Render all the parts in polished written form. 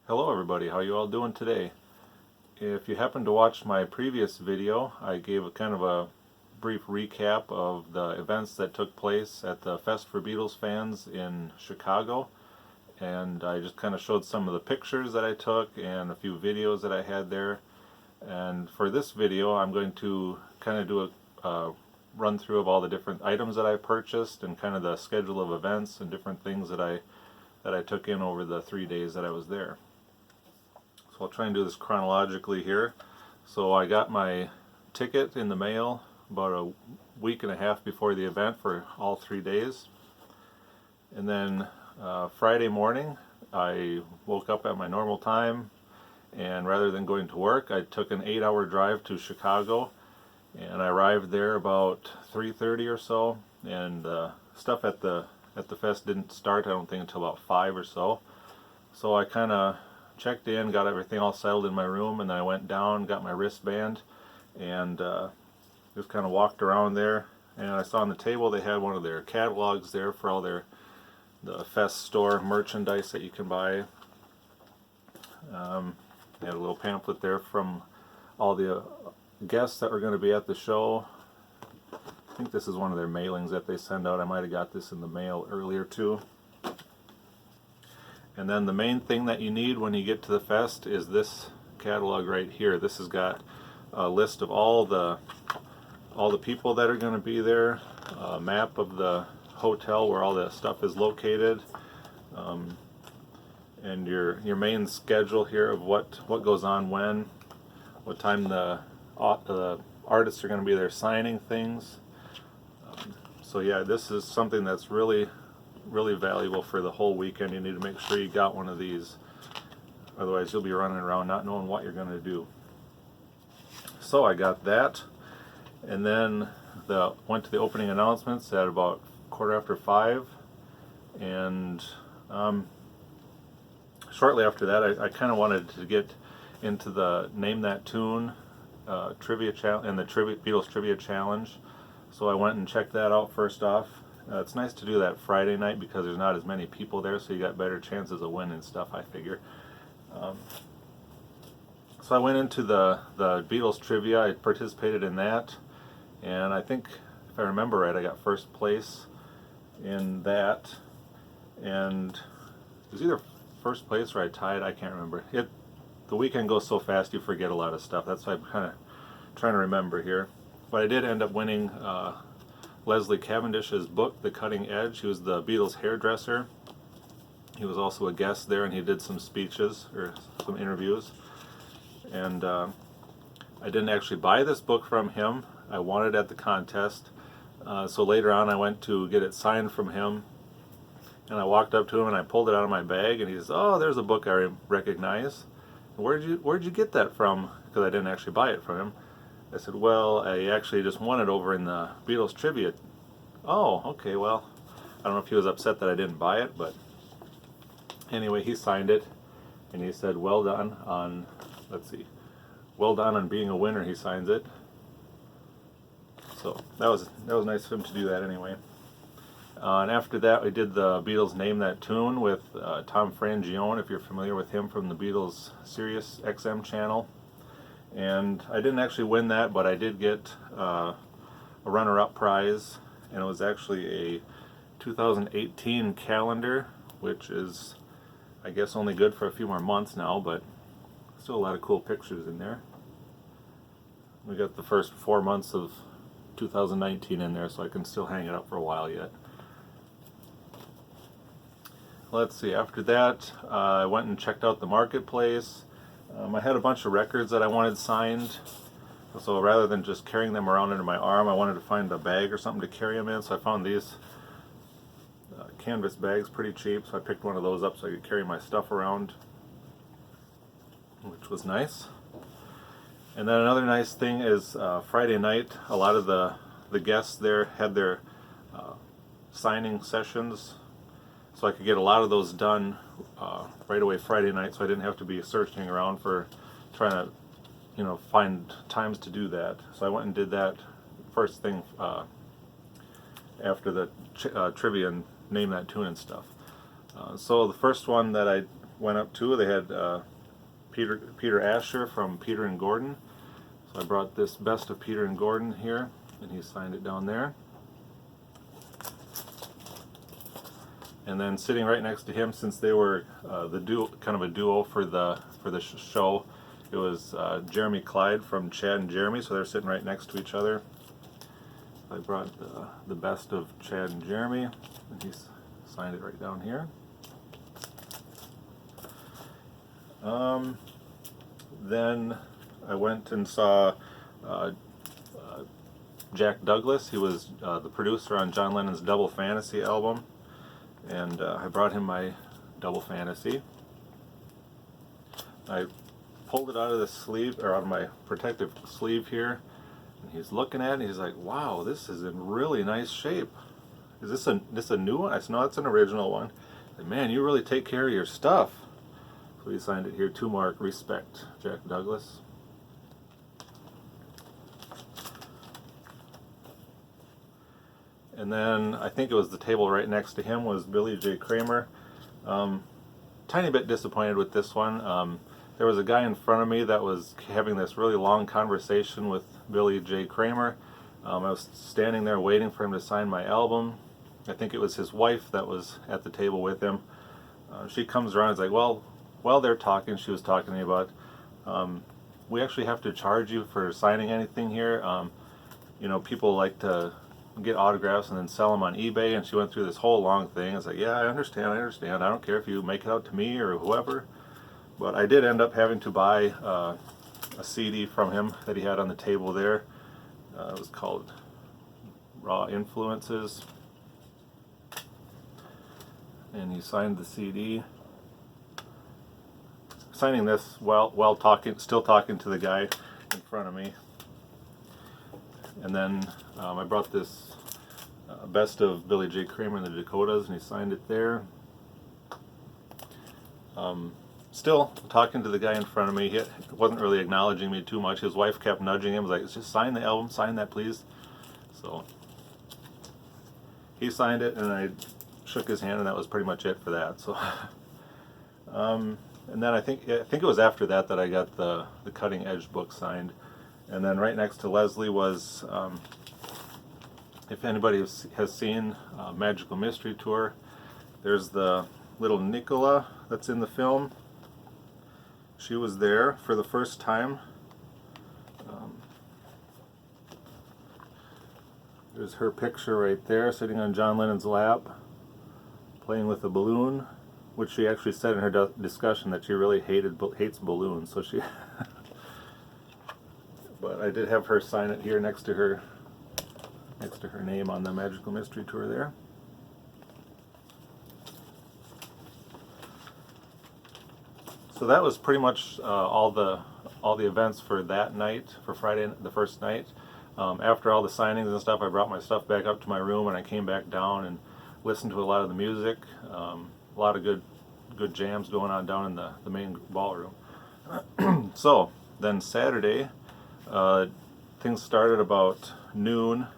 Hello everybody, how you all doing today? If you happen to watch my previous video, I gave a kind of a brief recap of the events that took place at the Fest for Beatles fans in Chicago, and I just kind of showed some of the pictures that I took and a few videos that I had there. And for this video I'm going to kind of do a run through of all the different items that I purchased and kind of the schedule of events and different things that I took in over the 3 days that I was there. So I'll try and do this chronologically here. So I got my ticket in the mail about a week and a half before the event for all 3 days. And then Friday morning I woke up at my normal time, and rather than going to work I took an 8-hour drive to Chicago, and I arrived there about 3:30 or so, and stuff at the fest didn't start I don't think until about 5 or so. So I kind of checked in, got everything all settled in my room, and then I went down, got my wristband, and just kind of walked around there. And I saw on the table they had one of their catalogs there for all the Fest store merchandise that you can buy. They had a little pamphlet there from all the guests that were going to be at the show. I think this is one of their mailings that they send out. I might have got this in the mail earlier too. And then the main thing that you need when you get to the fest is this catalog right here. This has got a list of all the people that are going to be there, a map of the hotel where all the stuff is located, and your main schedule here of what goes on when, what time the artists are going to be there signing things. So yeah, this is something that's really valuable for the whole weekend. You need to make sure you got one of these, otherwise you'll be running around not knowing what you're going to do. So I got that, and then went to the opening announcements at about 5:15, and shortly after that I kind of wanted to get into the Name That Tune trivia challenge and the Beatles trivia challenge. So I went and checked that out first off. It's nice to do that Friday night because there's not as many people there, so you got better chances of winning stuff, I figure. So I went into the Beatles trivia. I participated in that, and I think, if I remember right, I got first place in that, and it was either first place or I tied. I can't remember. The weekend goes so fast you forget a lot of stuff. That's why I'm kind of trying to remember here. But I did end up winning Leslie Cavendish's book, The Cutting Edge. He was the Beatles hairdresser. He was also a guest there, and he did some speeches or some interviews. And I didn't actually buy this book from him. I won it at the contest. So later on I went to get it signed from him, and I walked up to him and I pulled it out of my bag, and he says, "Oh, there's a book I recognize. Where'd you get that from?" Because I didn't actually buy it from him. I said, "Well, I actually just won it over in the Beatles trivia." "Oh, okay, well," I don't know if he was upset that I didn't buy it, but anyway, he signed it, and he said, "Well done on," "Well done on being a winner," he signs it. So that was nice of him to do that anyway. And after that, we did the Beatles Name That Tune with Tom Frangione, if you're familiar with him from the Beatles Sirius XM channel. And I didn't actually win that, but I did get a runner-up prize, and it was actually a 2018 calendar, which is, I guess, only good for a few more months now, but still a lot of cool pictures in there. We got the first 4 months of 2019 in there, so I can still hang it up for a while yet. Let's see, after that I went and checked out the marketplace. I had a bunch of records that I wanted signed, so rather than just carrying them around under my arm, I wanted to find a bag or something to carry them in, so I found these canvas bags pretty cheap, so I picked one of those up so I could carry my stuff around, which was nice. And then another nice thing is Friday night, a lot of the guests there had their signing sessions, so I could get a lot of those done right away Friday night, so I didn't have to be searching around for trying to find times to do that. So I went and did that first thing after the trivia and Name That Tune and stuff. So the first one that I went up to. They had Peter Asher from Peter and Gordon. So I brought this Best of Peter and Gordon here, and he signed it down there. And then sitting right next to him, since they were the duo, kind of a duo for the show, it was Jeremy Clyde from Chad and Jeremy. So they're sitting right next to each other. I brought the Best of Chad and Jeremy, and he signed it right down here. Then I went and saw Jack Douglas. He was the producer on John Lennon's Double Fantasy album, and I brought him my Double Fantasy. I pulled it out of the sleeve, or out of my protective sleeve here, and he's looking at it, and he's like, "Wow, this is in really nice shape. Is this a new one?" I said, "No, it's an original one." Like, "Man, you really take care of your stuff." So he signed it here, to mark respect, Jack Douglas. And then I think it was the table right next to him was Billy J. Kramer. Tiny bit disappointed with this one. There was a guy in front of me that was having this really long conversation with Billy J. Kramer. I was standing there waiting for him to sign my album. I think it was his wife that was at the table with him. She comes around and is like, well, while they're talking, she was talking to me about, we actually have to charge you for signing anything here. You know, people like to get autographs and then sell them on eBay, and she went through this whole long thing. It's like, yeah, I understand. I don't care if you make it out to me or whoever. But I did end up having to buy a CD from him that he had on the table there. It was called Raw Influences. And he signed the CD. Signing this while still talking to the guy in front of me. And then I brought this Best of Billy J. Kramer and the Dakotas, and he signed it there. Still talking to the guy in front of me. He wasn't really acknowledging me too much. His wife kept nudging him, was like, "Just sign the album, sign that please." So he signed it, and I shook his hand, and that was pretty much it for that. So and then I think it was after that I got the Cutting Edge book signed. And then right next to Leslie was, if anybody has seen Magical Mystery Tour, there's the little Nicola that's in the film. She was there for the first time. There's her picture right there, sitting on John Lennon's lap, playing with a balloon, which she actually said in her discussion that she really hates balloons. So she, but I did have her sign it here next to her name on the Magical Mystery Tour there. So that was pretty much all the events for that night, for Friday, the first night. After all the signings and stuff, I brought my stuff back up to my room, and I came back down and listened to a lot of the music. A lot of good jams going on down in the main ballroom. So then Saturday, things started about noon.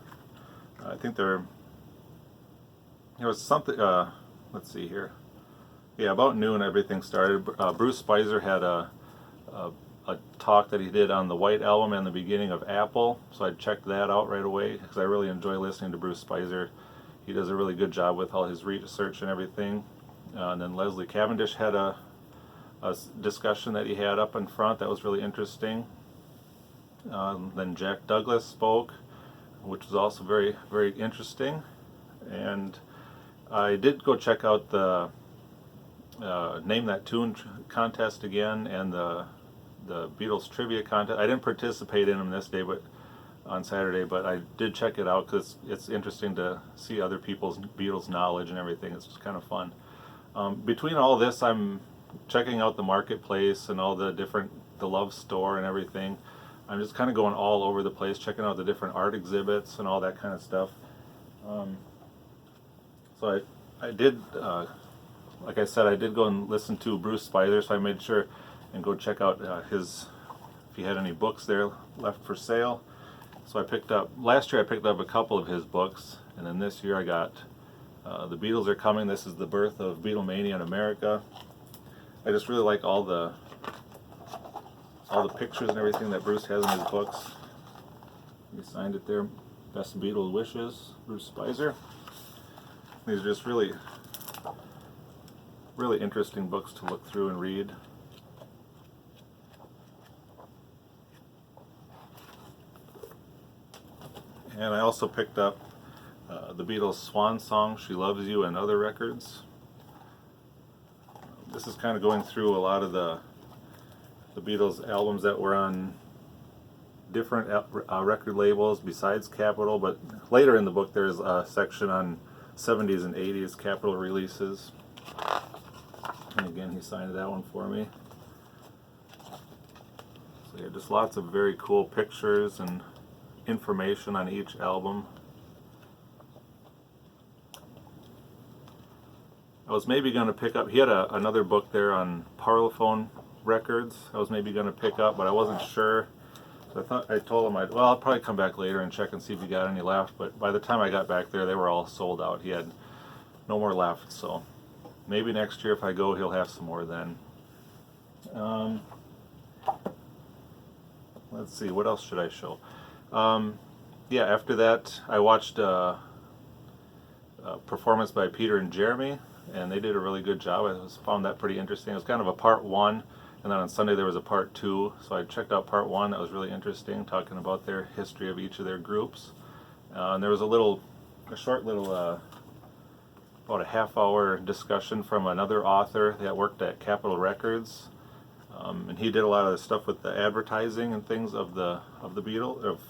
I think there was something. Let's see here. Yeah, about noon everything started. Bruce Spicer had a talk that he did on the White Album and the beginning of Apple, so I checked that out right away because I really enjoy listening to Bruce Spicer. He does a really good job with all his research and everything. And then Leslie Cavendish had a discussion that he had up in front that was really interesting. Then Jack Douglas spoke, which was also very, very interesting. And I did go check out the Name That Tune contest again, and the Beatles trivia contest. I didn't participate in them this day, but on Saturday, but I did check it out because it's interesting to see other people's Beatles knowledge and everything. It's just kind of fun. Between all this, I'm checking out the marketplace and all the Love Store and everything. I'm just kind of going all over the place, checking out the different art exhibits and all that kind of stuff. So I did, like I said, I did go and listen to Bruce Spicer, so I made sure and go check out if he had any books there left for sale. So last year I picked up a couple of his books, and then this year I got The Beatles Are Coming. This is the birth of Beatlemania in America. I just really like all the pictures and everything that Bruce has in his books. He signed it there. Best Beatles wishes, Bruce Spicer. These are just really interesting books to look through and read. And I also picked up the Beatles' Swan Song, She Loves You, and other records. This is kind of going through a lot of the Beatles albums that were on different record labels besides Capitol, but later in the book there's a section on 70s and 80s Capitol releases. And again, he signed that one for me. So yeah, just lots of very cool pictures and information on each album. I was maybe going to pick up, he had another book there on Parlophone records I was maybe going to pick up, but I wasn't sure. So I told him I'll probably come back later and check and see if he got any left, but by the time I got back there they were all sold out. He had no more left, so maybe next year if I go he'll have some more then. Let's see, what else should I show? Yeah, after that I watched a performance by Peter and Jeremy, and they did a really good job. I found that pretty interesting. It was kind of a part one, and then on Sunday there was a part two, so I checked out part one. That was really interesting, talking about their history of each of their groups. And there was a short little about a half-hour discussion from another author that worked at Capitol Records, and he did a lot of the stuff with the advertising and things of the Beatles, of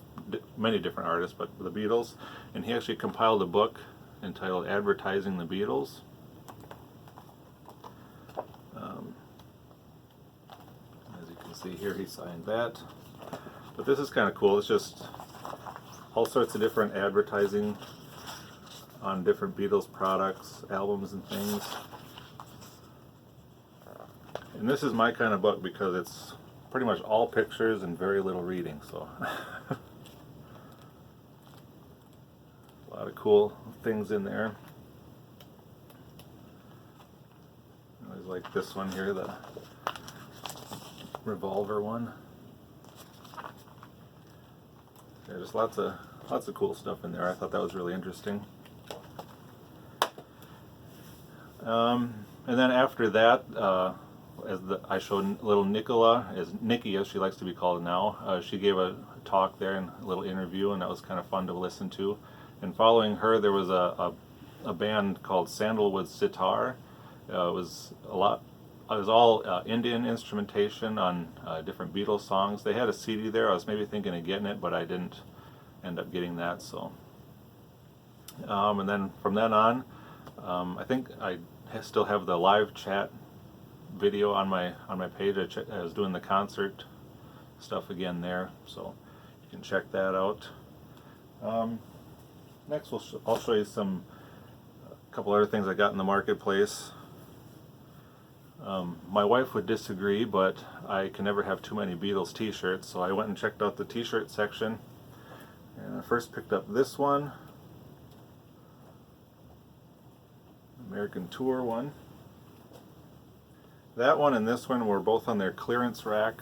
many different artists, but the Beatles. And he actually compiled a book entitled "Advertising the Beatles." As you can see here, he signed that. But this is kind of cool. It's just all sorts of different advertising on different Beatles products, albums, and things. And this is my kind of book because it's pretty much all pictures and very little reading, so a lot of cool things in there. I always like this one here, the revolver one. Yeah, just lots of cool stuff in there. I thought that was really interesting. And then after that, I showed little Nicola, as Nikki as she likes to be called now. She gave a talk there and a little interview, and that was kind of fun to listen to. And following her, there was a band called Sandalwood Sitar. It was all Indian instrumentation on different Beatles songs. They had a CD there. I was maybe thinking of getting it, but I didn't end up getting that. So, and then from then on, I think I still have the live chat video on my page. I was doing the concert stuff again there, so you can check that out. Next, I'll show you a couple other things I got in the marketplace. My wife would disagree, but I can never have too many Beatles t-shirts, so I went and checked out the t-shirt section, and I first picked up this one, American Tour one. That one and this one were both on their clearance rack,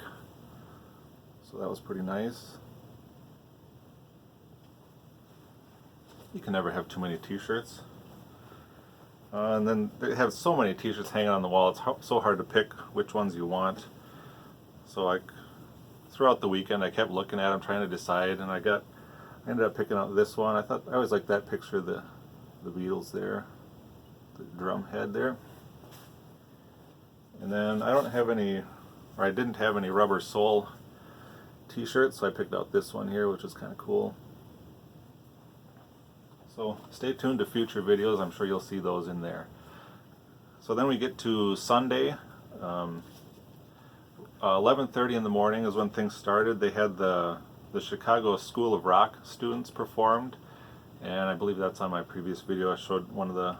so that was pretty nice. You can never have too many t-shirts. And then they have so many t-shirts hanging on the wall, it's so hard to pick which ones you want. So throughout the weekend I kept looking at them, trying to decide, and I ended up picking out this one. I always liked that picture of the Beatles there, the drum head there. And then I didn't have any Rubber Soul t-shirts, so I picked out this one here, which is kind of cool. So stay tuned to future videos. I'm sure you'll see those in there. So then we get to Sunday. 11:30 in the morning is when things started. They had the Chicago School of Rock students performed, and I believe that's on my previous video. I showed one of the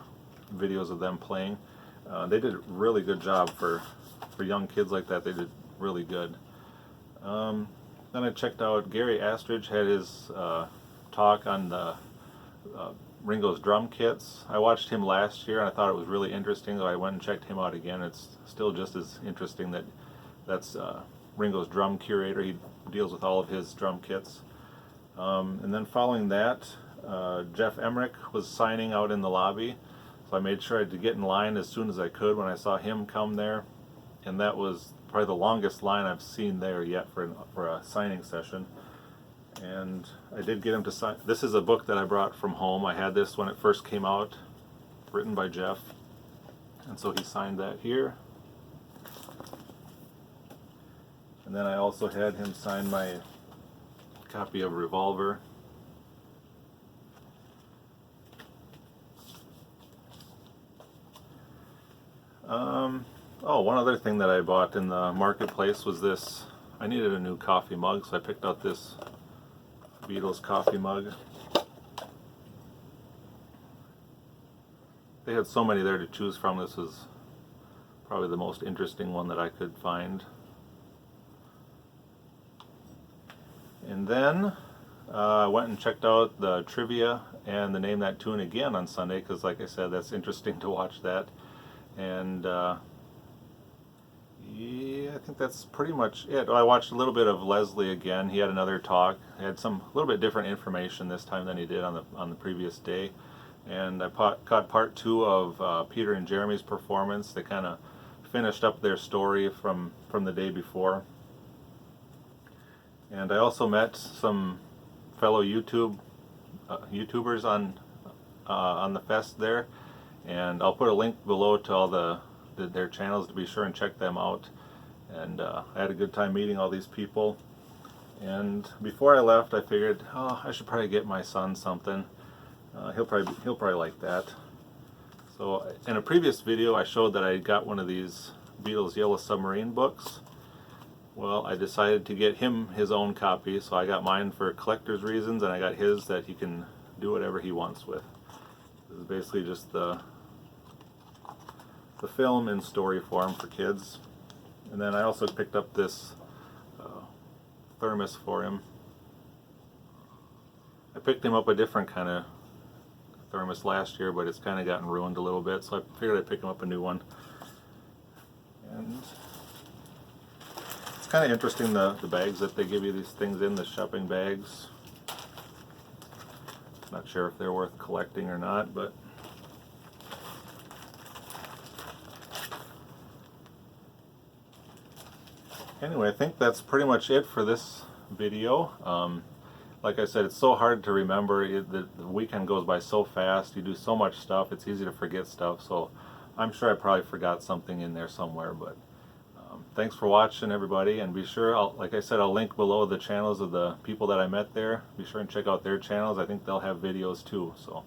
videos of them playing. They did a really good job for young kids like that. They did really good. Then I checked out Gary Astridge had his talk on the Ringo's drum kits. I watched him last year and I thought it was really interesting, so I went and checked him out again. It's still just as interesting. That's Ringo's drum curator. He deals with all of his drum kits. And then following that, Jeff Emmerich was signing out in the lobby, so I made sure I had to get in line as soon as I could when I saw him come there, and that was probably the longest line I've seen there yet for a signing session. And I did get him to sign. This is a book that I brought from home. I had this when it first came out, written by Jeff, and so he signed that here. And then I also had him sign my copy of Revolver. Oh, one other thing that I bought in the marketplace was this. I needed a new coffee mug, so I picked out this Beatles coffee mug. They had so many there to choose from. This was probably the most interesting one that I could find. And then I went and checked out the trivia and the Name That Tune again on Sunday, because like I said, that's interesting to watch that. And yeah, I think that's pretty much it. I watched a little bit of Leslie again. He had another talk. He had a little bit different information this time than he did on the previous day. And I caught part 2 of Peter and Jeremy's performance. They kind of finished up their story from the day before. And I also met some fellow YouTubers on the fest there, and I'll put a link below to all their channels to be sure and check them out. And I had a good time meeting all these people. And before I left, I figured, oh, I should probably get my son something. He'll probably like that. So in a previous video, I showed that I got one of these Beatles Yellow Submarine books. Well, I decided to get him his own copy, so I got mine for collector's reasons, and I got his that he can do whatever he wants with. This is basically just the film in story form for kids. And then I also picked up this thermos for him. I picked him up a different kind of thermos last year, but it's kind of gotten ruined a little bit, so I figured I'd pick him up a new one. And it's kind of interesting, the bags that they give you these things in, the shopping bags. Not sure if they're worth collecting or not, but anyway, I think that's pretty much it for this video. Like I said, it's so hard to remember. The weekend goes by so fast. You do so much stuff, it's easy to forget stuff. So I'm sure I probably forgot something in there somewhere, but thanks for watching, everybody, and be sure, like I said, I'll link below the channels of the people that I met there. Be sure and check out their channels. I think they'll have videos too. So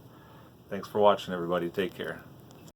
thanks for watching, everybody. Take care.